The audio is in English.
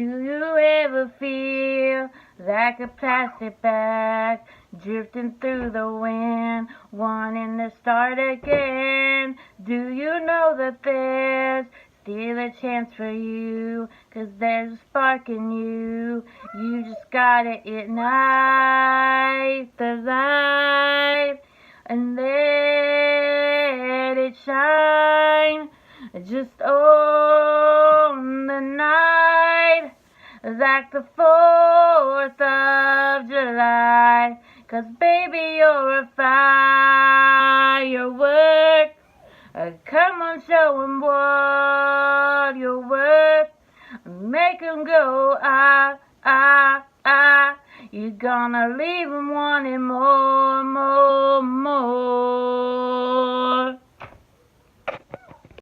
Do you ever feel like a plastic bag drifting through the wind, wanting to start again? Do you know that there's still a chance for you, 'cause there's a spark in you. You just gotta ignite the light and let it shine just on the night like the 4th of July. 'Cause baby, you're a firework. Come on, show 'em what you're worth. Make 'em go, ah, ah, ah. You're gonna leave 'em wanting more, more, more.